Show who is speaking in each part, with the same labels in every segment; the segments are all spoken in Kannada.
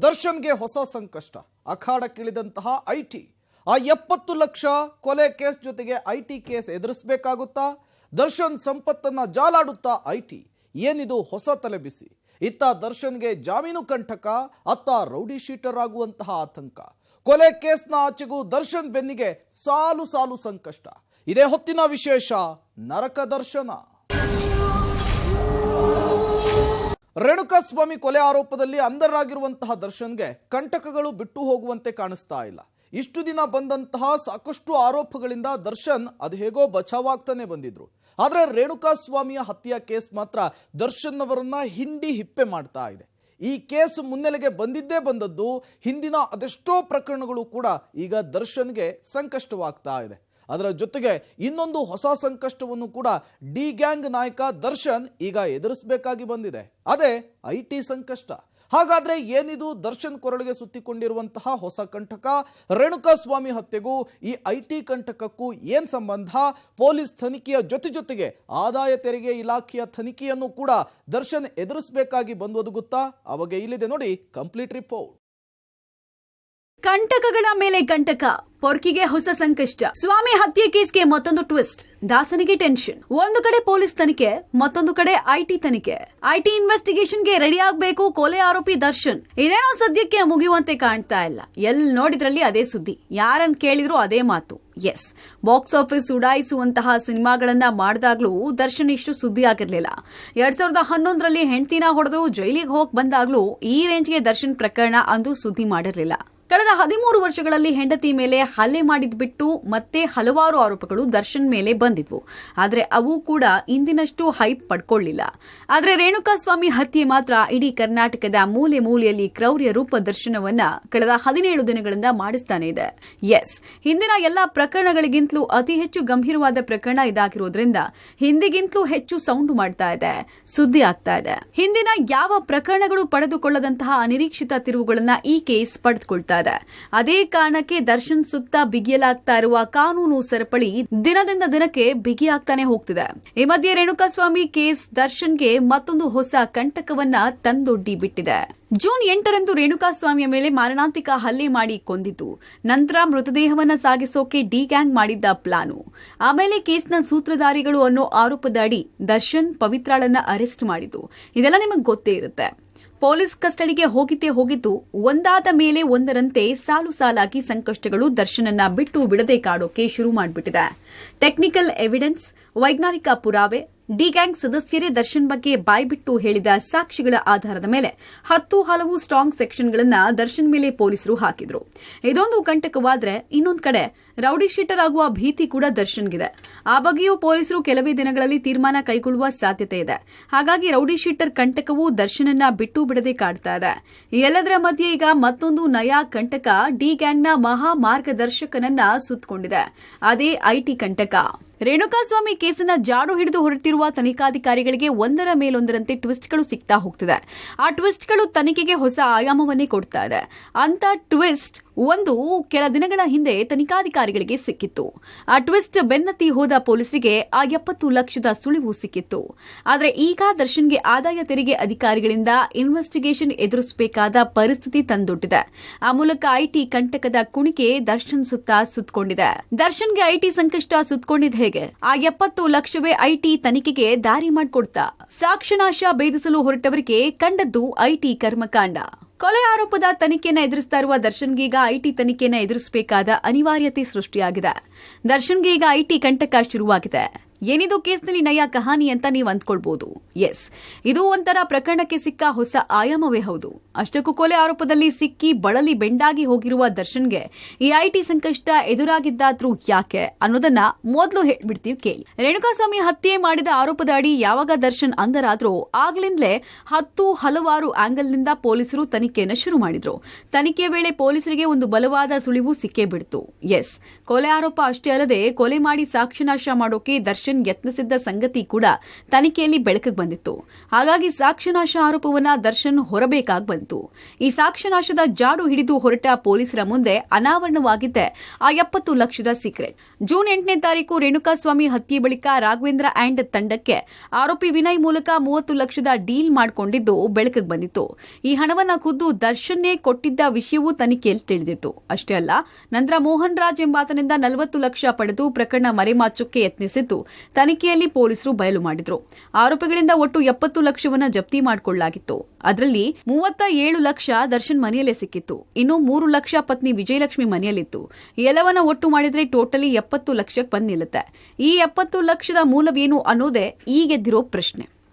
Speaker 1: ದರ್ಶನ್ಗೆ ಹೊಸ ಸಂಕಷ್ಟ. ಅಖಾಡಕ್ಕಿಳಿದಂತಹ ಐಟಿ. ಆ 70 ಲಕ್ಷ ಕೊಲೆ ಕೇಸ್ ಜೊತೆಗೆ ಐಟಿ ಕೇಸ್ ಎದುರಿಸಬೇಕಾಗುತ್ತಾ? ದರ್ಶನ್ ಸಂಪತ್ತನ್ನ ಜಾಲಾಡುತ್ತಾ ಐಟಿ. ಏನಿದು ಹೊಸ ತಲೆಬಿಸಿ? ಇತ್ತ ದರ್ಶನ್ಗೆ ಜಾಮೀನು ಕಂಟಕ, ಅತ್ತ ರೌಡಿ ಶೀಟರ್ ಆಗುವಂತಹ ಆತಂಕ. ಕೊಲೆ ಕೇಸ್ನ ಆಚೆಗೂ ದರ್ಶನ್ ಬೆನ್ನಿಗೆ ಸಾಲು ಸಾಲು ಸಂಕಷ್ಟ. ಇದೇ ಹೊತ್ತಿನ ವಿಶೇಷ ನರಕ ದರ್ಶನ. ರೇಣುಕಾಸ್ವಾಮಿ ಕೊಲೆ ಆರೋಪದಲ್ಲಿ ಅಂಧರಾಗಿರುವಂತಹ ದರ್ಶನ್ಗೆ ಕಂಟಕಗಳು ಬಿಟ್ಟು ಹೋಗುವಂತೆ ಕಾಣಿಸ್ತಾ ಇಲ್ಲ. ಇಷ್ಟು ದಿನ ಬಂದಂತಹ ಸಾಕಷ್ಟು ಆರೋಪಗಳಿಂದ ದರ್ಶನ್ ಅದು ಹೇಗೋ ಬಚಾವಾಗ್ತಾನೆ ಬಂದಿದ್ರು. ಆದರೆ ರೇಣುಕಾಸ್ವಾಮಿಯ ಹತ್ಯೆ ಕೇಸ್ ಮಾತ್ರ ದರ್ಶನ್ ಅವರನ್ನ ಹಿಂಡಿ ಹಿಪ್ಪೆ ಮಾಡ್ತಾ ಇದೆ. ಈ ಕೇಸ್ ಮುನ್ನೆಲೆಗೆ ಬಂದದ್ದು ಹಿಂದಿನ ಅದೆಷ್ಟೋ ಪ್ರಕರಣಗಳು ಕೂಡ ಈಗ ದರ್ಶನ್ಗೆ ಸಂಕಷ್ಟವಾಗ್ತಾ ಇದೆ. ಅದರ ಜೊತೆಗೆ ಇನ್ನೊಂದು ಹೊಸ ಸಂಕಷ್ಟವನ್ನು ಕೂಡ ಡಿ ಗ್ಯಾಂಗ್ ನಾಯಕ ದರ್ಶನ್ ಈಗ ಎದುರಿಸಬೇಕಾಗಿ ಬಂದಿದೆ. ಅದೇ ಐಟಿ ಸಂಕಷ್ಟ. ಹಾಗಾದ್ರೆ ಏನಿದು ದರ್ಶನ್ ಕೊರಳಿಗೆ ಸುತ್ತಿಕೊಂಡಿರುವಂತಹ ಹೊಸ ಕಂಟಕ? ರೇಣುಕಾಸ್ವಾಮಿ ಹತ್ಯೆಗೂ ಈ ಐಟಿ ಕಂಟಕಕ್ಕೂ ಏನ್ ಸಂಬಂಧ? ಪೊಲೀಸ್ ತನಿಖೆಯ ಜೊತೆಗೆ ಆದಾಯ ತೆರಿಗೆ ಇಲಾಖೆಯ ತನಿಖೆಯನ್ನು ಕೂಡ ದರ್ಶನ್ ಎದುರಿಸಬೇಕಾಗಿ ಬಂದೊದಗುತ್ತಾ? ಅವಾಗ ಇಲ್ಲಿದೆ ನೋಡಿ ಕಂಪ್ಲೀಟ್ ರಿಪೋರ್ಟ್.
Speaker 2: ಕಂಟಕಗಳ ಮೇಲೆ ಕಂಟಕ, ಪೊರ್ಕಿಗೆ ಹೊಸ ಸಂಕಷ್ಟ. ಸ್ವಾಮಿ ಹತ್ಯೆ ಕೇಸ್ಗೆ ಮತ್ತೊಂದು ಟ್ವಿಸ್ಟ್. ದಾಸನಿಗೆ ಟೆನ್ಷನ್. ಒಂದು ಕಡೆ ಪೊಲೀಸ್ ತನಿಖೆ, ಮತ್ತೊಂದು ಕಡೆ ಐಟಿ ತನಿಖೆ. ಐಟಿ ಇನ್ವೆಸ್ಟಿಗೇಷನ್ಗೆ ರೆಡಿ ಆಗಬೇಕು ಕೊಲೆ ಆರೋಪಿ ದರ್ಶನ್. ಇದೇನೋ ಸದ್ಯಕ್ಕೆ ಮುಗಿಯುವಂತೆ ಕಾಣ್ತಾ ಇಲ್ಲ. ಎಲ್ಲಿ ನೋಡಿದ್ರಲ್ಲಿ ಅದೇ ಸುದ್ದಿ, ಯಾರನ್ನ ಕೇಳಿದ್ರು ಅದೇ ಮಾತು. ಎಸ್, ಬಾಕ್ಸ್ ಆಫೀಸ್ ಉಡಾಯಿಸುವಂತಹ ಸಿನಿಮಾಗಳನ್ನ ಮಾಡಿದಾಗ್ಲೂ ದರ್ಶನ್ ಇಷ್ಟು ಸುದ್ದಿ ಆಗಿರ್ಲಿಲ್ಲ. 2011ರಲ್ಲಿ ಹೆಂಡತಿನ ಹೊಡೆದು ಜೈಲಿಗೆ ಹೋಗಿ ಬಂದಾಗ್ಲೂ ಈ ರೇಂಜ್ಗೆ ದರ್ಶನ್ ಪ್ರಕರಣ ಅಂದು ಸುದ್ದಿ ಮಾಡಿರ್ಲಿಲ್ಲ. ಕಳೆದ 13 ವರ್ಷಗಳಲ್ಲಿ ಹೆಂಡತಿ ಮೇಲೆ ಹಲ್ಲೆ ಮಾಡಿದ್ಬಿಟ್ಟು ಮತ್ತೆ ಹಲವಾರು ಆರೋಪಗಳು ದರ್ಶನ್ ಮೇಲೆ ಬಂದಿದ್ವು. ಆದ್ರೆ ಅವು ಕೂಡ ಇಂದಿನಷ್ಟು ಹೈಪ್ ಪಡ್ಕೊಳ್ಳಿಲ್ಲ. ಆದ್ರೆ ರೇಣುಕಾಸ್ವಾಮಿ ಹತ್ಯೆ ಮಾತ್ರ ಇಡೀ ಕರ್ನಾಟಕದ ಮೂಲೆ ಮೂಲೆಯಲ್ಲಿ ಕ್ರೌರ್ಯ ರೂಪ ದರ್ಶನವನ್ನ ಕಳೆದ 17 ದಿನಗಳಿಂದ ಮಾಡಿಸ್ತಾನೆ ಇದೆ. ಎಸ್, ಹಿಂದಿನ ಎಲ್ಲಾ ಪ್ರಕರಣಗಳಿಗಿಂತಲೂ ಅತಿ ಹೆಚ್ಚು ಗಂಭೀರವಾದ ಪ್ರಕರಣ ಇದಾಗಿರೋದ್ರಿಂದ ಹಿಂದಿಗಿಂತಲೂ ಹೆಚ್ಚು ಸೌಂಡ್ ಮಾಡ್ತಾ ಇದೆ, ಸುದ್ದಿ ಆಗ್ತಾ ಇದೆ. ಹಿಂದಿನ ಯಾವ ಪ್ರಕರಣಗಳು ಪಡೆದುಕೊಳ್ಳದಂತಹ ಅನಿರೀಕ್ಷಿತ ತಿರುವುಗಳನ್ನ ಈ ಕೇಸ್ ಪಡೆದುಕೊಳ್ತಾ ಇದೆ. ಅದೇ ಕಾರಣಕ್ಕೆ ದರ್ಶನ್ ಸುತ್ತ ಬಿಗಿಯಲಾಗ್ತಾ ಇರುವ ಕಾನೂನು ಸರಪಳಿ ದಿನದಿಂದ ದಿನಕ್ಕೆ ಬಿಗಿಯಾಗ್ತಾನೆ ಹೋಗ್ತಿದೆ. ಈ ಮಧ್ಯೆ ರೇಣುಕಾಸ್ವಾಮಿ ಕೇಸ್ ದರ್ಶನ್ಗೆ ಮತ್ತೊಂದು ಹೊಸ ಕಂಟಕವನ್ನ ತಂದೊಡ್ಡಿ ಬಿಟ್ಟಿದೆ. ಜೂನ್ 8ರಂದು ರೇಣುಕಾಸ್ವಾಮಿಯ ಮೇಲೆ ಮಾರಣಾಂತಿಕ ಹಲ್ಲೆ ಮಾಡಿ ಕೊಂದಿತು. ನಂತರ ಮೃತದೇಹವನ್ನ ಸಾಗಿಸೋಕೆ ಡಿ ಗ್ಯಾಂಗ್ ಮಾಡಿದ್ದ ಪ್ಲಾನು. ಆಮೇಲೆ ಕೇಸ್ನ ಸೂತ್ರಧಾರಿಗಳು ಅನ್ನೋ ಆರೋಪದ ಅಡಿ ದರ್ಶನ್ ಪವಿತ್ರಾಳನ್ನ ಅರೆಸ್ಟ್ ಮಾಡಿತು. ಇದೆಲ್ಲ ನಿಮಗೆ ಗೊತ್ತೇ ಇರುತ್ತೆ. ಪೊಲೀಸ್ ಕಸ್ಟಡಿಗೆ ಹೋಗಿದ್ದು ಒಂದಾದ ಮೇಲೆ ಒಂದರಂತೆ ಸಾಲು ಸಾಲಾಗಿ ಸಂಕಷ್ಟಗಳು ದರ್ಶನನ್ನ ಬಿಟ್ಟು ಬಿಡದೆ ಕಾಡೋಕೆ ಶುರು ಮಾಡಿಬಿಟ್ಟಿದೆ. ಟೆಕ್ನಿಕಲ್ ಎವಿಡೆನ್ಸ್, ವೈಜ್ಞಾನಿಕ ಪುರಾವೆ, ಡಿ ಗ್ಯಾಂಗ್ ಸದಸ್ಯರೇ ದರ್ಶನ್ ಬಗ್ಗೆ ಬಾಯ್ಬಿಟ್ಟು ಹೇಳಿದ ಸಾಕ್ಷಿಗಳ ಆಧಾರದ ಮೇಲೆ 10 ಹಲವು ಸ್ಟ್ರಾಂಗ್ ಸೆಕ್ಷನ್ಗಳನ್ನ ದರ್ಶನ್ ಮೇಲೆ ಪೊಲೀಸರು ಹಾಕಿದ್ರು. ಇದೊಂದು ಕಂಟಕವಾದ್ರೆ ಇನ್ನೊಂದು ಕಡೆ ರೌಡಿ ಶೀಟರ್ ಆಗುವ ಭೀತಿ ಕೂಡ ದರ್ಶನ್ಗಿದೆ. ಆ ಬಗ್ಗೆಯೂ ಪೊಲೀಸರು ಕೆಲವೇ ದಿನಗಳಲ್ಲಿ ತೀರ್ಮಾನ ಕೈಗೊಳ್ಳುವ ಸಾಧ್ಯತೆ ಇದೆ. ಹಾಗಾಗಿ ರೌಡಿ ಶೀಟರ್ ಕಂಟಕವು ದರ್ಶನನ್ನ ಬಿಟ್ಟು ಬಿಡದೆ ಕಾಡ್ತಾ ಇದೆ. ಎಲ್ಲದರ ಮಧ್ಯೆ ಈಗ ಮತ್ತೊಂದು ನಯಾ ಕಂಟಕ ಡಿ ಗ್ಯಾಂಗ್ನ ಮಹಾ ಮಾರ್ಗದರ್ಶಕನನ್ನ ಸುತ್ತಕೊಂಡಿದೆ. ಅದೇ ಐಟಿ ಕಂಟಕ. ರೇಣುಕಾಸ್ವಾಮಿ ಕೇಸನ್ನ ಜಾಡು ಹಿಡಿದು ಹೊರಟಿರುವ ತನಿಖಾಧಿಕಾರಿಗಳಿಗೆ ಒಂದರ ಮೇಲೊಂದರಂತೆ ಟ್ವಿಸ್ಟ್ಗಳು ಸಿಗ್ತಾ ಹೋಗ್ತಿದೆ. ಆ ಟ್ವಿಸ್ಟ್ಗಳು ತನಿಖೆಗೆ ಹೊಸ ಆಯಾಮವನ್ನೇ ಕೊಡ್ತಾ ಇದೆ. ಅಂತ ಟ್ವಿಸ್ಟ್ ಒಂದು ಕೆಲ ದಿನಗಳ ಹಿಂದೆ ತನಿಖಾಧಿಕಾರಿಗಳಿಗೆ ಸಿಕ್ಕಿತ್ತು. ಆ ಟ್ವಿಸ್ಟ್ ಬೆನ್ನತ್ತಿ ಹೋದ ಪೊಲೀಸರಿಗೆ ಆ 70 ಲಕ್ಷದ ಸುಳಿವು ಸಿಕ್ಕಿತ್ತು. ಆದರೆ ಈಗ ದರ್ಶನ್ಗೆ ಆದಾಯ ತೆರಿಗೆ ಅಧಿಕಾರಿಗಳಿಂದ ಇನ್ವೆಸ್ಟಿಗೇಷನ್ ಎದುರಿಸಬೇಕಾದ ಪರಿಸ್ಥಿತಿ ತಂದೊಡ್ಡಿದೆ. ಆ ಮೂಲಕ ಐಟಿ ಕಂಟಕದ ಕುಣಿಕೆ ದರ್ಶನ್ ಸುತ್ತ ಸುತ್ತಕೊಂಡಿದೆ. ದರ್ಶನ್ಗೆ ಐಟಿ ಸಂಕಷ್ಟ ಸುತ್ತಕೊಂಡಿದೆ ಹೇಗೆ? ಆ 70 ಲಕ್ಷವೇ ಐಟಿ ತನಿಖೆಗೆ ದಾರಿ ಮಾಡಿಕೊಡ್ತಾ ಸಾಕ್ಷ್ಯನಾಶ ಭೇದಿಸಲು ಹೊರಟವರಿಗೆ ಕಂಡದ್ದು ಐಟಿ ಕರ್ಮಕಾಂಡ. ಕೊಲೆ ಆರೋಪದ ತನಿಖೆಯನ್ನು ಎದುರಿಸ್ತಾ ಇರುವ ದರ್ಶನ್ಗೀಗ ಐಟಿ ತನಿಖೆಯನ್ನು ಎದುರಿಸಬೇಕಾದ ಅನಿವಾರ್ಯತೆ ಸೃಷ್ಟಿಯಾಗಿದೆ. ದರ್ಶನ್ಗೆ ಈಗ ಐಟಿ ಕಂಟಕ ಶುರುವಾಗಿದೆ. ಏನಿದು ಕೇಸ್ನಲ್ಲಿ ನಯಾ ಕಹಾನಿ ಅಂತ ನೀವು ಅಂದ್ಕೊಳ್ಬಹುದು. ಎಸ್, ಇದು ಒಂಥರ ಪ್ರಕರಣಕ್ಕೆ ಸಿಕ್ಕ ಹೊಸ ಆಯಾಮವೇ ಹೌದು. ಅಷ್ಟಕ್ಕೂ ಕೊಲೆ ಆರೋಪದಲ್ಲಿ ಸಿಕ್ಕಿ ಬಳಲಿ ಬೆಂಡಾಗಿ ಹೋಗಿರುವ ದರ್ಶನ್ಗೆ ಈ ಐಟಿ ಸಂಕಷ್ಟ ಎದುರಾಗಿದ್ದಾದ್ರೂ ಯಾಕೆ ಅನ್ನೋದನ್ನ ಮೊದಲು ಹೇಳ್ಬಿಡ್ತೀವಿ ಕೇಳಿ. ರೇಣುಕಾಸ್ವಾಮಿ ಹತ್ಯೆ ಮಾಡಿದ ಆರೋಪದ ಅಡಿ ಯಾವಾಗ ದರ್ಶನ್ ಅಂಧರಾದ್ರೂ ಆಗ್ಲಿಂದಲೇ ಹಲವಾರು ಆಂಗಲ್ನಿಂದ ಪೊಲೀಸರು ತನಿಖೆಯನ್ನು ಶುರು ಮಾಡಿದ್ರು. ತನಿಖೆಯ ವೇಳೆ ಪೊಲೀಸರಿಗೆ ಒಂದು ಬಲವಾದ ಸುಳಿವು ಸಿಕ್ಕೇ ಬಿಡ್ತು. ಎಸ್, ಕೊಲೆ ಆರೋಪ ಅಷ್ಟೇ ಅಲ್ಲದೆ ಕೊಲೆ ಮಾಡಿ ಸಾಕ್ಷ್ಯನಾಶ ಮಾಡೋಕೆ ದರ್ಶನ್ ದರ್ಶನ್ ಯತ್ನಿಸಿದ್ದ ಸಂಗತಿ ಕೂಡ ತನಿಖೆಯಲ್ಲಿ ಬೆಳಕಿಗೆ ಬಂದಿತ್ತು. ಹಾಗಾಗಿ ಸಾಕ್ಷ್ಯನಾಶ ಆರೋಪವನ್ನ ದರ್ಶನ್ ಹೊರಬೇಕಾಗಿ ಬಂತು. ಈ ಸಾಕ್ಷ್ಯನಾಶದ ಜಾಡು ಹಿಡಿದು ಹೊರಟ ಪೊಲೀಸರ ಮುಂದೆ ಅನಾವರಣವಾಗಿದ್ದೆ ಆ 70 ಲಕ್ಷದ ಸೀಕ್ರೆಟ್. ಜೂನ್ 8ನೇ ತಾರೀಕು ರೇಣುಕಾಸ್ವಾಮಿ ಹತ್ಯೆ ಬಳಿಕ ರಾಘವೇಂದ್ರ ಅಂಡ್ ತಂಡಕ್ಕೆ ಆರೋಪಿ ವಿನಯ್ ಮೂಲಕ 30 ಲಕ್ಷದ ಡೀಲ್ ಮಾಡಿಕೊಂಡಿದ್ದು ಬೆಳಕಿಗೆ ಬಂದಿತ್ತು. ಈ ಹಣವನ್ನ ಖುದ್ದು ದರ್ಶನ್ನೇ ಕೊಟ್ಟಿದ್ದ ವಿಷಯವೂ ತನಿಖೆಯಲ್ಲಿ ತಿಳಿದಿತ್ತು. ಅಷ್ಟೇ ಅಲ್ಲ, ನಂತರ ಮೋಹನ್ ರಾಜ್ ಎಂಬಾತನಿಂದ 40 ಲಕ್ಷ ಪಡೆದು ಪ್ರಕರಣ ಮರೆಮಾಚೋಕೆ ಯತ್ನಿಸಿದ್ದು ತನಿಖೆಯಲ್ಲಿ ಪೊಲೀಸರು ಬಯಲು ಮಾಡಿದ್ರು. ಆರೋಪಿಗಳಿಂದ ಒಟ್ಟು 70 ಲಕ್ಷವನ್ನ ಜಪ್ತಿ ಮಾಡಿಕೊಳ್ಳಲಾಗಿತ್ತು. ಅದರಲ್ಲಿ 37 ಲಕ್ಷ ದರ್ಶನ್ ಮನೆಯಲ್ಲೇ ಸಿಕ್ಕಿತ್ತು. ಇನ್ನು 3 ಲಕ್ಷ ಪತ್ನಿ ವಿಜಯಲಕ್ಷ್ಮಿ ಮನೆಯಲ್ಲಿತ್ತು. ಎಲ್ಲವನ್ನ ಒಟ್ಟು ಮಾಡಿದ್ರೆ ಟೋಟಲಿ 70 ಲಕ್ಷಕ್ಕೆ ಬಂದ್ ನಿಲ್ಲುತ್ತೆ. ಈ 70 ಲಕ್ಷದ ಮೂಲವೇನು ಅನ್ನೋದೇ ಈಗೆದ್ದಿರೋ ಪ್ರಶ್ನೆ.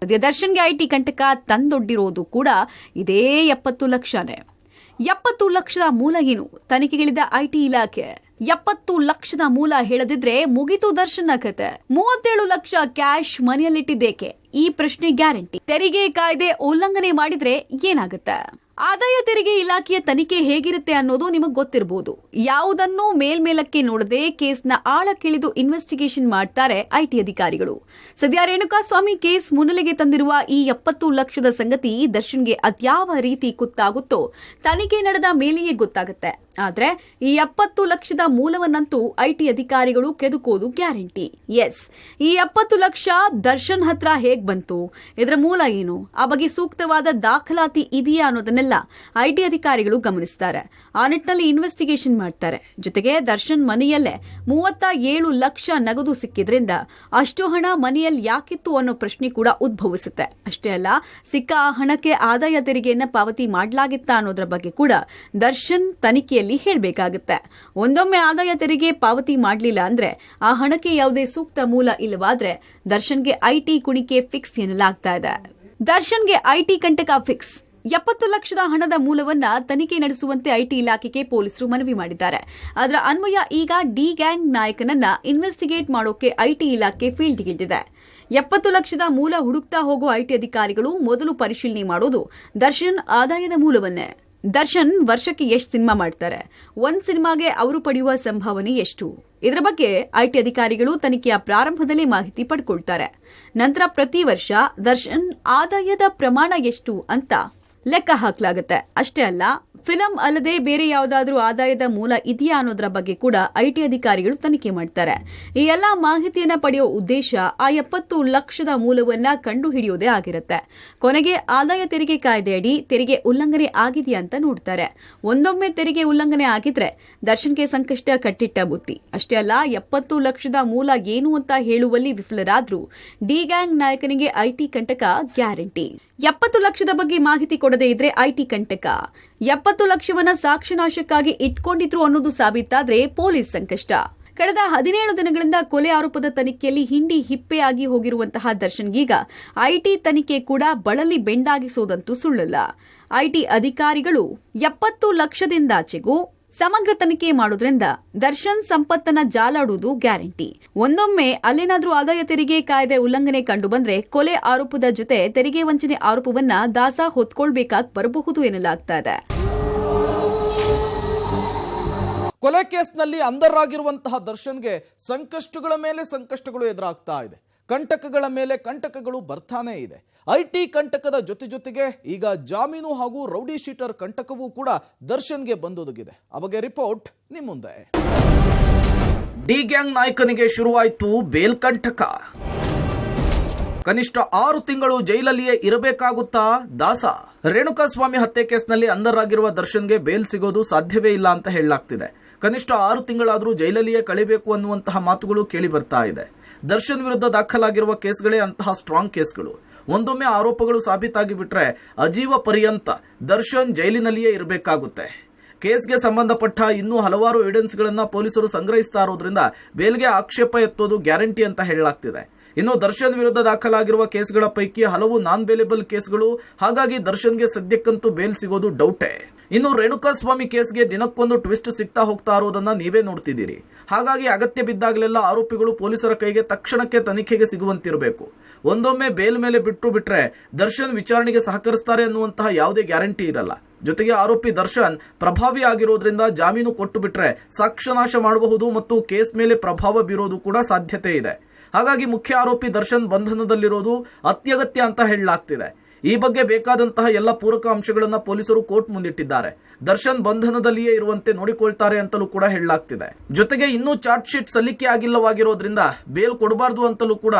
Speaker 2: ದರ್ಶನ್ಗೆ ಐಟಿ ಕಂಟಕ ತಂದೊಡ್ಡಿರೋದು ಕೂಡ ಇದೇ 70 ಲಕ್ಷನೇ. 70 ಲಕ್ಷದ ಮೂಲ ಏನು? ತನಿಖೆಗಿಳಿದ ಐಟಿ ಇಲಾಖೆ 70 ಲಕ್ಷದ ಮೂಲ ಹೇಳದಿದ್ರೆ ಮುಗಿತು ದರ್ಶನ್ ಕತೆ. 37 ಲಕ್ಷ ಕ್ಯಾಶ್ ಮನೆಯಲ್ಲಿಟ್ಟಿದ್ದೇಕೆ? ಈ ಪ್ರಶ್ನೆ ಗ್ಯಾರಂಟಿ. ತೆರಿಗೆ ಕಾಯ್ದೆ ಉಲ್ಲಂಘನೆ ಮಾಡಿದ್ರೆ ಏನಾಗುತ್ತೆ? ಆದಾಯ ತೆರಿಗೆ ಇಲಾಖೆಯ ತನಿಖೆ ಹೇಗಿರುತ್ತೆ ಅನ್ನೋದು ನಿಮಗೆ ಗೊತ್ತಿರಬಹುದು. ಯಾವುದನ್ನೂ ಮೇಲ್ಮೇಲಕ್ಕೆ ನೋಡದೆ ಕೇಸ್ನ ಆಳಕ್ಕಿಳಿದು ಇನ್ವೆಸ್ಟಿಗೇಷನ್ ಮಾಡ್ತಾರೆ ಐಟಿ ಅಧಿಕಾರಿಗಳು. ಸದ್ಯ ರೇಣುಕಾಸ್ವಾಮಿ ಕೇಸ್ ಮುನ್ನೆಲೆಗೆ ತಂದಿರುವ ಈ 70 ಲಕ್ಷದ ಸಂಗತಿ ದರ್ಶನ್ಗೆ ಅದ್ಯಾವ ರೀತಿ ಗೊತ್ತಾಗುತ್ತೋ ತನಿಖೆ ನಡೆದ ಮೇಲೆಯೇ ಗೊತ್ತಾಗುತ್ತೆ. ಆದ್ರೆ ಈ 70 ಲಕ್ಷದ ಮೂಲವನ್ನಂತೂ ಐಟಿ ಅಧಿಕಾರಿಗಳು ಕೆದಕೋದು ಗ್ಯಾರಂಟಿ. ಎಸ್, ಈ 70 ಲಕ್ಷ ದರ್ಶನ್ ಹತ್ರ ಹೇಗ್ ಬಂತು, ಇದರ ಮೂಲ ಏನು, ಆ ಬಗ್ಗೆ ಸೂಕ್ತವಾದ ದಾಖಲಾತಿ ಇದೆಯಾ ಅನ್ನೋದನ್ನೆಲ್ಲ ಐಟಿ ಅಧಿಕಾರಿಗಳು ಗಮನಿಸ್ತಾರೆ. ಆ ನಿಟ್ಟಿನಲ್ಲಿ ಇನ್ವೆಸ್ಟಿಗೇಷನ್ ಮಾಡ್ತಾರೆ. ಜೊತೆಗೆ ದರ್ಶನ್ ಮನೆಯಲ್ಲೇ 37 ಲಕ್ಷ ನಗದು ಸಿಕ್ಕಿದ್ರಿಂದ ಅಷ್ಟು ಹಣ ಮನೆಯಲ್ಲಿ ಯಾಕಿತ್ತು ಅನ್ನೋ ಪ್ರಶ್ನೆ ಕೂಡ ಉದ್ಭವಿಸುತ್ತೆ. ಅಷ್ಟೇ ಅಲ್ಲ, ಸಿಕ್ಕ ಆ ಹಣಕ್ಕೆ ಆದಾಯ ತೆರಿಗೆಯನ್ನ ಪಾವತಿ ಮಾಡಲಾಗಿತ್ತಾ ಅನ್ನೋದ್ರ ಬಗ್ಗೆ ಕೂಡ ದರ್ಶನ್ ತನಿಖೆಯಲ್ಲಿ ಹೇಳಬೇಕಾಗುತ್ತೆ. ಒಂದೊಮ್ಮೆ ಆದಾಯ ತೆರಿಗೆ ಪಾವತಿ ಮಾಡಲಿಲ್ಲ ಅಂದ್ರೆ ಆ ಹಣಕ್ಕೆ ಯಾವುದೇ ಸೂಕ್ತ ಮೂಲ ಇಲ್ಲವಾದ್ರೆ ದರ್ಶನ್ಗೆ ಐಟಿ ಕುಣಿಕೆ ಫಿಕ್ಸ್ ಎನ್ನಲಾಗ್ತಾ ಇದೆ. ದರ್ಶನ್ಗೆ ಐಟಿ ಕಂಟಕ ಫಿಕ್ಸ್. 70 ಲಕ್ಷದ ಹಣದ ಮೂಲವನ್ನ ತನಿಖೆ ನಡೆಸುವಂತೆ ಐಟಿ ಇಲಾಖೆಗೆ ಪೊಲೀಸರು ಮನವಿ ಮಾಡಿದ್ದಾರೆ. ಅದರ ಅನ್ವಯ ಈಗ ಡಿ ಗ್ಯಾಂಗ್ ನಾಯಕನನ್ನ ಇನ್ವೆಸ್ಟಿಗೇಟ್ ಮಾಡೋಕೆ ಐಟಿ ಇಲಾಖೆ ಫೀಲ್ಡ್ಗಿಳಿದಿದೆ. 70 ಲಕ್ಷದ ಮೂಲ ಹುಡುಕ್ತಾ ಹೋಗೋ ಐಟಿ ಅಧಿಕಾರಿಗಳು ಮೊದಲು ಪರಿಶೀಲನೆ ಮಾಡೋದು ದರ್ಶನ್ ಆದಾಯದ ಮೂಲವನ್ನೇ. ದರ್ಶನ್ ವರ್ಷಕ್ಕೆ ಎಷ್ಟು ಸಿನಿಮಾ ಮಾಡ್ತಾರೆ, ಒಂದ್ ಸಿನಿಮಾಗೆ ಅವರು ಪಡೆಯುವ ಸಂಭಾವನೆ ಎಷ್ಟು, ಇದರ ಬಗ್ಗೆ ಐಟಿ ಅಧಿಕಾರಿಗಳು ತನಿಖೆಯ ಪ್ರಾರಂಭದಲ್ಲೇ ಮಾಹಿತಿ ಪಡ್ಕೊಳ್ತಾರೆ. ನಂತರ ಪ್ರತಿ ವರ್ಷ ದರ್ಶನ್ ಆದಾಯದ ಪ್ರಮಾಣ ಎಷ್ಟು ಅಂತ ಲೆಕ್ಕ ಹಾಕಲಾಗುತ್ತೆ. ಅಷ್ಟೇ ಅಲ್ಲ, ಫಿಲಂ ಅಲ್ಲದೆ ಬೇರೆ ಯಾವುದಾದ್ರೂ ಆದಾಯದ ಮೂಲ ಇದೆಯಾ ಅನ್ನೋದರ ಬಗ್ಗೆ ಕೂಡ ಐಟಿ ಅಧಿಕಾರಿಗಳು ತನಿಖೆ ಮಾಡ್ತಾರೆ. ಈ ಎಲ್ಲಾ ಮಾಹಿತಿಯನ್ನ ಪಡೆಯೋ ಉದ್ದೇಶ ಆ 70 ಲಕ್ಷದ ಮೂಲವನ್ನ ಕಂಡು ಹಿಡಿಯೋದೇ ಆಗಿರುತ್ತೆ. ಕೊನೆಗೆ ಆದಾಯ ತೆರಿಗೆ ಕಾಯ್ದೆಯಡಿ ತೆರಿಗೆ ಉಲ್ಲಂಘನೆ ಆಗಿದೆಯಾ ಅಂತ ನೋಡ್ತಾರೆ. ಒಂದೊಮ್ಮೆ ತೆರಿಗೆ ಉಲ್ಲಂಘನೆ ಆಗಿದ್ರೆ ದರ್ಶನ್ಗೆ ಸಂಕಷ್ಟ ಕಟ್ಟಿಟ್ಟ ಬುತ್ತಿ. ಅಷ್ಟೇ ಅಲ್ಲ, 70 ಲಕ್ಷದ ಮೂಲ ಏನು ಅಂತ ಹೇಳುವಲ್ಲಿ ವಿಫಲರಾದ್ರೂ ಡಿ ಗ್ಯಾಂಗ್ ನಾಯಕನಿಗೆ ಐಟಿ ಕಂಟಕ ಗ್ಯಾರಂಟಿ. 70 ಲಕ್ಷದ ಬಗ್ಗೆ ಮಾಹಿತಿ ಕೊಡದೇ ಇದ್ರೆ ಐಟಿ ಕಂಟಕ. 70 ಲಕ್ಷವನ್ನ ಸಾಕ್ಷ್ಯನಾಶಕ್ಕಾಗಿ ಇಟ್ಕೊಂಡಿದ್ರು ಅನ್ನೋದು ಸಾಬೀತಾದ್ರೆ ಪೊಲೀಸ್ ಸಂಕಷ್ಟ. ಕಳೆದ 17 ದಿನಗಳಿಂದ ಕೊಲೆ ಆರೋಪದ ತನಿಖೆಯಲ್ಲಿ ಹಿಂಡಿ ಹಿಪ್ಪೆಯಾಗಿ ಹೋಗಿರುವಂತಹ ದರ್ಶನ್ಗೀಗ ಐಟಿ ತನಿಖೆ ಕೂಡ ಬಳಲಿ ಬೆಂಡಾಗಿಸೋದಂತೂ ಸುಳ್ಳಲ್ಲ. ಐಟಿ ಅಧಿಕಾರಿಗಳು 70 ಲಕ್ಷದಿಂದಾಚೆಗೂ ಸಮಗ್ರ ತನಿಖೆ ಮಾಡೋದ್ರಿಂದ ದರ್ಶನ್ ಸಂಪತ್ತನ್ನ ಜಾಲಾಡುವುದು ಗ್ಯಾರಂಟಿ. ಒಂದೊಮ್ಮೆ ಅಲ್ಲೇನಾದ್ರೂ ಆದಾಯ ತೆರಿಗೆ ಕಾಯ್ದೆ ಉಲ್ಲಂಘನೆ ಕಂಡು ಬಂದ್ರೆ ಕೊಲೆ ಆರೋಪದ ಜೊತೆ ತೆರಿಗೆ ವಂಚನೆ ಆರೋಪವನ್ನ ದಾಸ ಹೊತ್ಕೊಳ್ಬೇಕಾಗಿ ಬರಬಹುದು ಎನ್ನಲಾಗ್ತಾ ಇದೆ.
Speaker 1: ಕೊಲೆ ಕೇಸ್ನಲ್ಲಿ ಅಂಧರಾಗಿರುವಂತಹ ದರ್ಶನ್ಗೆ ಸಂಕಷ್ಟಗಳ ಮೇಲೆ ಸಂಕಷ್ಟಗಳು ಎದುರಾಗ್ತಾ ಇದೆ. ಕಂಟಕಗಳ ಮೇಲೆ ಕಂಟಕಗಳು ಬರ್ತಾನೇ ಇದೆ. ಐಟಿ ಕಂಟಕದ ಜೊತೆಗೆ ಈಗ ಜಾಮೀನು ಹಾಗೂ ರೌಡಿ ಶೀಟರ್ ಕಂಟಕವೂ ಕೂಡ ದರ್ಶನ್ಗೆ ಬಂದೊದಗಿದೆ. ಆ ಬಗ್ಗೆ ರಿಪೋರ್ಟ್ ನಿಮ್ಮ ಮುಂದೆ. ಡಿ ಗ್ಯಾಂಗ್ ನಾಯಕನಿಗೆ ಶುರುವಾಯಿತು ಬೇಲ್ ಕಂಟಕ. ಕನಿಷ್ಠ 6 ತಿಂಗಳು ಜೈಲಲ್ಲಿಯೇ ಇರಬೇಕಾಗುತ್ತಾ ದಾಸ? ರೇಣುಕಾಸ್ವಾಮಿ ಹತ್ಯೆ ಕೇಸ್ನಲ್ಲಿ ಅಂಧರಾಗಿರುವ ದರ್ಶನ್ಗೆ ಬೇಲ್ ಸಿಗೋದು ಸಾಧ್ಯವೇ ಇಲ್ಲ ಅಂತ ಹೇಳಲಾಗ್ತಿದೆ. ಕನಿಷ್ಠ 6 ತಿಂಗಳಾದರೂ ಜೈಲಲ್ಲಿಯೇ ಕಳೆಯಬೇಕು ಅನ್ನುವಂತಹ ಮಾತುಗಳು ಕೇಳಿ ಬರ್ತಾ ಇದೆ. ದರ್ಶನ್ ವಿರುದ್ಧ ದಾಖಲಾಗಿರುವ ಕೇಸ್ಗಳೇ ಅಂತಹ ಸ್ಟ್ರಾಂಗ್ ಕೇಸ್ಗಳು. ಒಂದೊಮ್ಮೆ ಆರೋಪಗಳು ಸಾಬೀತಾಗಿ ಬಿಟ್ರೆ ಅಜೀವ ಪರ್ಯಂತ ದರ್ಶನ್ ಜೈಲಿನಲ್ಲಿಯೇ ಇರಬೇಕಾಗುತ್ತೆ. ಕೇಸ್ಗೆ ಸಂಬಂಧಪಟ್ಟ ಇನ್ನೂ ಹಲವಾರು ಎವಿಡೆನ್ಸ್ಗಳನ್ನ ಪೊಲೀಸರು ಸಂಗ್ರಹಿಸ್ತಾ ಇರೋದ್ರಿಂದ ಬೇಲ್ಗೆ ಆಕ್ಷೇಪ ಎತ್ತೋದು ಗ್ಯಾರಂಟಿ ಅಂತ ಹೇಳಲಾಗ್ತಿದೆ. ಇನ್ನು ದರ್ಶನ್ ವಿರುದ್ಧ ದಾಖಲಾಗಿರುವ ಕೇಸ್ಗಳ ಪೈಕಿ ಹಲವು ನಾನ್ ಬೇಲೇಬಲ್ ಕೇಸ್ಗಳು. ಹಾಗಾಗಿ ದರ್ಶನ್ಗೆ ಸದ್ಯಕ್ಕಂತೂ ಬೇಲ್ ಸಿಗೋದು ಡೌಟೇ. ಇನ್ನು ರೇಣುಕಾಸ್ವಾಮಿ ಕೇಸ್ಗೆ ದಿನಕ್ಕೊಂದು ಟ್ವಿಸ್ಟ್ ಸಿಗ್ತಾ ಹೋಗ್ತಾ ಇರೋದನ್ನ ನೀವೇ ನೋಡ್ತಿದ್ದೀರಿ. ಹಾಗಾಗಿ ಅಗತ್ಯ ಬಿದ್ದಾಗಲೆಲ್ಲ ಆರೋಪಿಗಳು ಪೊಲೀಸರ ಕೈಗೆ ತಕ್ಷಣಕ್ಕೆ ತನಿಖೆಗೆ ಸಿಗುವಂತಿರಬೇಕು. ಒಂದೊಮ್ಮೆ ಬೇಲ್ ಮೇಲೆ ಬಿಟ್ರೆ ದರ್ಶನ್ ವಿಚಾರಣೆಗೆ ಸಹಕರಿಸ್ತಾರೆ ಅನ್ನುವಂತಹ ಯಾವುದೇ ಗ್ಯಾರಂಟಿ ಇರಲ್ಲ. ಜೊತೆಗೆ ಆರೋಪಿ ದರ್ಶನ್ ಪ್ರಭಾವಿ ಆಗಿರೋದ್ರಿಂದ ಜಾಮೀನು ಕೊಟ್ಟು ಬಿಟ್ರೆ ಸಾಕ್ಷ್ಯನಾಶ ಮಾಡಬಹುದು ಮತ್ತು ಕೇಸ್ ಮೇಲೆ ಪ್ರಭಾವ ಬೀರೋದು ಕೂಡ ಸಾಧ್ಯತೆ ಇದೆ. ಹಾಗಾಗಿ ಮುಖ್ಯ ಆರೋಪಿ ದರ್ಶನ್ ಬಂಧನದಲ್ಲಿರೋದು ಅತ್ಯಗತ್ಯ ಅಂತ ಹೇಳಲಾಗ್ತಿದೆ. ಈ ಬಗ್ಗೆ ಬೇಕಾದಂತಹ ಎಲ್ಲ ಪೂರಕ ಅಂಶಗಳನ್ನ ಪೊಲೀಸರು ಕೋರ್ಟ್ ಮುಂದಿಟ್ಟಿದ್ದಾರೆ. ದರ್ಶನ್ ಬಂಧನದಲ್ಲಿಯೇ ಇರುವಂತೆ ನೋಡಿಕೊಳ್ತಾರೆ ಅಂತಲೂ ಕೂಡ ಹೇಳಲಾಗ್ತಿದೆ. ಜೊತೆಗೆ ಇನ್ನೂ ಚಾರ್ಜ್ ಶೀಟ್ ಸಲ್ಲಿಕೆ ಆಗಿಲ್ಲವಾಗಿರೋದ್ರಿಂದ ಬೇಲ್ ಕೊಡಬಾರದು ಅಂತಲೂ ಕೂಡ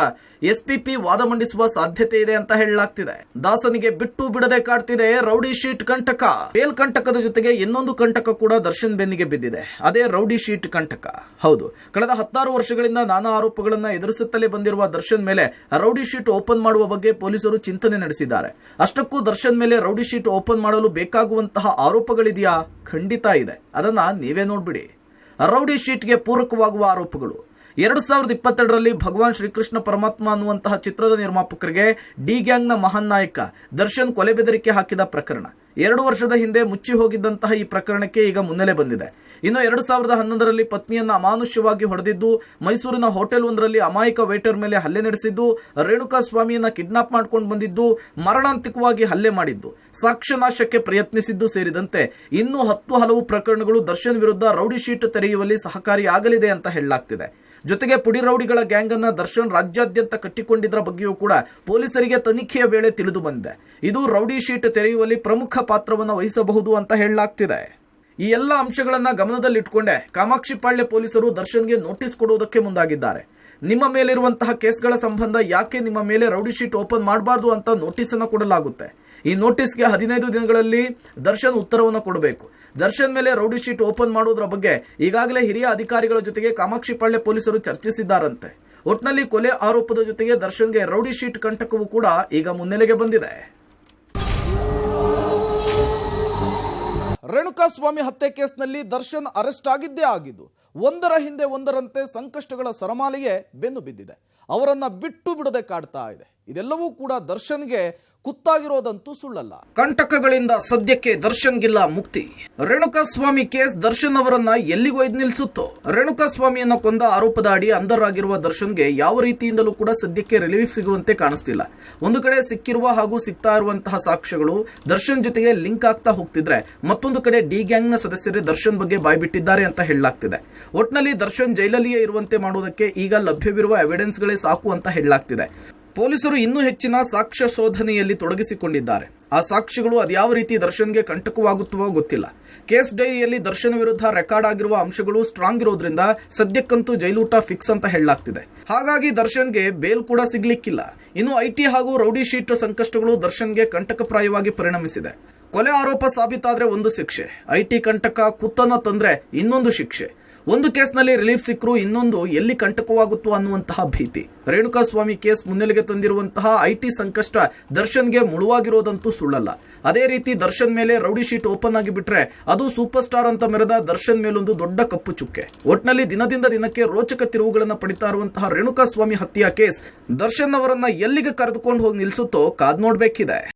Speaker 1: ಎಸ್ಪಿಪಿ ವಾದ ಮಂಡಿಸುವ ಸಾಧ್ಯತೆ ಇದೆ ಅಂತ ಹೇಳಲಾಗ್ತಿದೆ. ದಾಸನಿಗೆ ಬಿಟ್ಟು ಬಿಡದೆ ಕಾಡ್ತಿದೆ ರೌಡಿ ಶೀಟ್ ಕಂಟಕ. ಬೇಲ್ ಕಂಟಕದ ಜೊತೆಗೆ ಇನ್ನೊಂದು ಕಂಟಕ ಕೂಡ ದರ್ಶನ್ ಬೆನ್ನಿಗೆ ಬಿದ್ದಿದೆ. ಅದೇ ರೌಡಿ ಶೀಟ್ ಕಂಟಕ. ಹೌದು, ಕಳೆದ 16 ವರ್ಷಗಳಿಂದ ನಾನಾ ಆರೋಪಗಳನ್ನ ಎದುರಿಸುತ್ತಲೇ ಬಂದಿರುವ ದರ್ಶನ್ ಮೇಲೆ ರೌಡಿ ಶೀಟ್ ಓಪನ್ ಮಾಡುವ ಬಗ್ಗೆ ಪೊಲೀಸರು ಚಿಂತನೆ ನಡೆಸಿದ್ದಾರೆ. ಅಷ್ಟಕ್ಕೂ ದರ್ಶನ್ ಮೇಲೆ ರೌಡಿ ಶೀಟ್ ಓಪನ್ ಮಾಡಲು ಬೇಕಾಗುವಂತಹ ಆರೋಪಗಳಿದೆಯಾ? ಖಂಡಿತ ಇದೆ. ಅದನ್ನ ನೀವೇ ನೋಡ್ಬಿಡಿ. ರೌಡಿ ಶೀಟ್ಗೆ ಪೂರಕವಾಗುವ ಆರೋಪಗಳು. 2022ರಲ್ಲಿ ಭಗವಾನ್ ಶ್ರೀಕೃಷ್ಣ ಪರಮಾತ್ಮ ಅನ್ನುವಂತಹ ಚಿತ್ರದ ನಿರ್ಮಾಪಕರಿಗೆ ಡಿ ಗ್ಯಾಂಗ್ನ ಮಹಾನ್ ನಾಯಕ ದರ್ಶನ್ ಕೊಲೆ ಬೆದರಿಕೆ ಹಾಕಿದ ಪ್ರಕರಣ 2 ವರ್ಷದ ಹಿಂದೆ ಮುಚ್ಚಿ ಹೋಗಿದ್ದಂತಹ ಈ ಪ್ರಕರಣಕ್ಕೆ ಈಗ ಮುನ್ನೆಲೆ ಬಂದಿದೆ. ಇನ್ನು 2011ರಲ್ಲಿ ಪತ್ನಿಯನ್ನ ಅಮಾನುಷ್ಯವಾಗಿ ಹೊಡೆದಿದ್ದು, ಮೈಸೂರಿನ ಹೋಟೆಲ್ ಒಂದರಲ್ಲಿ ಅಮಾಯಕ ವೇಟರ್ ಮೇಲೆ ಹಲ್ಲೆ ನಡೆಸಿದ್ದು, ರೇಣುಕಾ ಸ್ವಾಮಿಯನ್ನ ಕಿಡ್ನಾಪ್ ಮಾಡ್ಕೊಂಡು ಬಂದಿದ್ದು, ಮರಣಾಂತಿಕವಾಗಿ ಹಲ್ಲೆ ಮಾಡಿದ್ದು, ಸಾಕ್ಷ್ಯನಾಶಕ್ಕೆ ಪ್ರಯತ್ನಿಸಿದ್ದು ಸೇರಿದಂತೆ ಇನ್ನೂ 10 ಹಲವು ಪ್ರಕರಣಗಳು ದರ್ಶನ್ ವಿರುದ್ಧ ರೌಡಿ ಶೀಟ್ ತೆರೆಯುವಲ್ಲಿ ಸಹಕಾರಿಯಾಗಲಿದೆ ಅಂತ ಹೇಳಲಾಗ್ತಿದೆ. ಜೊತೆಗೆ ಪುಡಿ ರೌಡಿಗಳ ಗ್ಯಾಂಗ್ ಅನ್ನ ದರ್ಶನ್ ರಾಜ್ಯಾದ್ಯಂತ ಕಟ್ಟಿಕೊಂಡಿದ್ದರ ಬಗ್ಗೆಯೂ ಕೂಡ ಪೊಲೀಸರಿಗೆ ತನಿಖೆಯ ವೇಳೆ ತಿಳಿದು ಬಂದಿದೆ. ಇದು ರೌಡಿ ಶೀಟ್ ತೆರೆಯುವಲ್ಲಿ ಪ್ರಮುಖ ಪಾತ್ರವನ್ನು ವಹಿಸಬಹುದು ಅಂತ ಹೇಳಲಾಗ್ತಿದೆ. ಈ ಎಲ್ಲ ಅಂಶಗಳನ್ನ ಗಮನದಲ್ಲಿಟ್ಟುಕೊಂಡೇ ಕಾಮಾಕ್ಷಿಪಾಳ್ಯ ಪೊಲೀಸರು ದರ್ಶನ್ಗೆ ನೋಟಿಸ್ ಕೊಡುವುದಕ್ಕೆ ಮುಂದಾಗಿದ್ದಾರೆ. ನಿಮ್ಮ ಮೇಲಿರುವಂತಹ ಕೇಸ್ಗಳ ಸಂಬಂಧ ಯಾಕೆ ನಿಮ್ಮ ಮೇಲೆ ರೌಡಿ ಶೀಟ್ ಓಪನ್ ಮಾಡಬಾರ್ದು ಅಂತ ನೋಟಿಸ್ ಅನ್ನು ಕೊಡಲಾಗುತ್ತೆ. ಈ ನೋಟಿಸ್ಗೆ 15 ದಿನಗಳಲ್ಲಿ ದರ್ಶನ್ ಉತ್ತರವನ್ನು ಕೊಡಬೇಕು. ದರ್ಶನ್ ಮೇಲೆ ರೌಡಿ ಶೀಟ್ ಓಪನ್ ಮಾಡೋದ್ರ ಬಗ್ಗೆ ಈಗಾಗಲೇ ಹಿರಿಯ ಅಧಿಕಾರಿಗಳ ಜೊತೆಗೆ ಕಾಮಾಕ್ಷಿಪಾಳ್ಯ ಪೊಲೀಸರು ಚರ್ಚಿಸಿದ್ದಾರಂತೆ. ಒಟ್ನಲ್ಲಿ ಕೊಲೆ ಆರೋಪದ ಜೊತೆಗೆ ದರ್ಶನ್ಗೆ ರೌಡಿ ಶೀಟ್ ಕಂಟಕವೂ ಕೂಡ ಈಗ ಮುನ್ನೆಲೆಗೆ ಬಂದಿದೆ. ರೇಣುಕಾ ಸ್ವಾಮಿ ಹತ್ಯೆ ಕೇಸ್ನಲ್ಲಿ ದರ್ಶನ್ ಅರೆಸ್ಟ್ ಆಗಿದ್ದೇ ಆಗಿದ್ದು, ಒಂದರ ಹಿಂದೆ ಒಂದರಂತೆ ಸಂಕಷ್ಟಗಳ ಸರಮಾಲೆಗೆ ಬೆನ್ನು ಬಿದ್ದಿದೆ. ಅವರನ್ನ ಬಿಟ್ಟು ಬಿಡದೆ ಕಾಡ್ತಾ ಇದೆ. ಇದೆಲ್ಲವೂ ಕೂಡ ದರ್ಶನ್ಗೆ ಕುತ್ತಾಗಿರೋದಂತೂ ಸುಳ್ಳಲ್ಲ. ಕಂಟಕಗಳಿಂದ ಸದ್ಯಕ್ಕೆ ದರ್ಶನ್ಗಿಲ್ಲ ಮುಕ್ತಿ. ರೇಣುಕಾ ಸ್ವಾಮಿ ಕೇಸ್ ದರ್ಶನ್ ಅವರನ್ನ ಎಲ್ಲಿಗೂ ಒಯ್ದು ನಿಲ್ಲಿಸುತ್ತೋ? ರೇಣುಕಾ ಸ್ವಾಮಿಯನ್ನ ಕೊಂದ ಆರೋಪದ ಅಡಿ ಅಂಧರಾಗಿರುವ ದರ್ಶನ್ಗೆ ಯಾವ ರೀತಿಯಿಂದಲೂ ಕೂಡ ಸದ್ಯಕ್ಕೆ ರಿಲೀಫ್ ಸಿಗುವಂತೆ ಕಾಣಿಸ್ತಿಲ್ಲ. ಒಂದು ಕಡೆ ಸಿಕ್ಕಿರುವ ಹಾಗೂ ಸಿಗ್ತಾ ಇರುವಂತಹ ಸಾಕ್ಷ್ಯಗಳು ದರ್ಶನ್ ಜೊತೆಗೆ ಲಿಂಕ್ ಆಗ್ತಾ ಹೋಗ್ತಿದ್ರೆ, ಮತ್ತೊಂದು ಕಡೆ ಡಿ ಗ್ಯಾಂಗ್ ನ ಸದಸ್ಯರೇ ದರ್ಶನ್ ಬಗ್ಗೆ ಬಾಯ್ಬಿಟ್ಟಿದ್ದಾರೆ ಅಂತ ಹೇಳಲಾಗ್ತಿದೆ. ಒಟ್ನಲ್ಲಿ ದರ್ಶನ್ ಜೈಲಲ್ಲಿಯೇ ಇರುವಂತೆ ಮಾಡುವುದಕ್ಕೆ ಈಗ ಲಭ್ಯವಿರುವ ಎವಿಡೆನ್ಸ್ಗಳೇ ಸಾಕು ಅಂತ ಹೇಳಲಾಗ್ತಿದೆ. ಪೊಲೀಸರು ಇನ್ನೂ ಹೆಚ್ಚಿನ ಸಾಕ್ಷ್ಯ ಶೋಧನೆಯಲ್ಲಿ ತೊಡಗಿಸಿಕೊಂಡಿದ್ದಾರೆ. ಆ ಸಾಕ್ಷಿಗಳು ಅದ್ಯಾವ ರೀತಿ ದರ್ಶನ್ಗೆ ಕಂಟಕವಾಗುತ್ತವೋ ಗೊತ್ತಿಲ್ಲ. ಕೇಸ್ ಡೈರಿಯಲ್ಲಿ ದರ್ಶನ್ ವಿರುದ್ಧ ರೆಕಾರ್ಡ್ ಆಗಿರುವ ಅಂಶಗಳು ಸ್ಟ್ರಾಂಗ್ ಇರೋದ್ರಿಂದ ಸದ್ಯಕ್ಕಂತೂ ಜೈಲೂಟ ಫಿಕ್ಸ್ ಅಂತ ಹೇಳಲಾಗ್ತಿದೆ. ಹಾಗಾಗಿ ದರ್ಶನ್ಗೆ ಬೇಲ್ ಕೂಡ ಸಿಗ್ಲಿಕ್ಕಿಲ್ಲ. ಇನ್ನು ಐಟಿ ಹಾಗೂ ರೌಡಿ ಶೀಟ್ ಸಂಕಷ್ಟಗಳು ದರ್ಶನ್ಗೆ ಕಂಟಕಪ್ರಾಯವಾಗಿ ಪರಿಣಮಿಸಿದೆ. ಕೊಲೆ ಆರೋಪ ಸಾಬೀತಾದ್ರೆ ಒಂದು ಶಿಕ್ಷೆ, ಐಟಿ ಕಂಟಕ ಕುತ್ತನ ತಂದ್ರೆ ಇನ್ನೊಂದು ಶಿಕ್ಷೆ. ಒಂದು ಕೇಸ್ನಲ್ಲಿ ರಿಲೀಫ್ ಸಿಕ್ಕರೂ ಇನ್ನೊಂದು ಎಲ್ಲಿ ಕಂಟಕವಾಗುತ್ತೋ ಅನ್ನುವಂತಹ ಭೀತಿ. ರೇಣುಕಾ ಸ್ವಾಮಿ ಕೇಸ್ ಮುನ್ನೆಲೆಗೆ ತಂದಿರುವಂತಹ ಐಟಿ ಸಂಕಷ್ಟ ದರ್ಶನ್ಗೆ ಮುಳುವಾಗಿರೋದಂತೂ ಸುಳ್ಳಲ್ಲ. ಅದೇ ರೀತಿ ದರ್ಶನ್ ಮೇಲೆ ರೌಡಿ ಶೀಟ್ ಓಪನ್ ಆಗಿ ಬಿಟ್ರೆ ಅದು ಸೂಪರ್ ಸ್ಟಾರ್ ಅಂತ ಮೆರೆದ ದರ್ಶನ್ ಮೇಲೊಂದು ದೊಡ್ಡ ಕಪ್ಪು ಚುಕ್ಕೆ. ಒಟ್ನಲ್ಲಿ ದಿನದಿಂದ ದಿನಕ್ಕೆ ರೋಚಕ ತಿರುವುಗಳನ್ನು ಪಡಿತಾ ಇರುವಂತಹ ರೇಣುಕಾ ಸ್ವಾಮಿ ಹತ್ಯೆಯ ಕೇಸ್ ದರ್ಶನ್ ಅವರನ್ನ ಎಲ್ಲಿಗೆ ಕರೆದುಕೊಂಡು ಹೋಗಿ ನಿಲ್ಲಿಸುತ್ತೋ ಕಾದ್ ನೋಡ್ಬೇಕಿದೆ.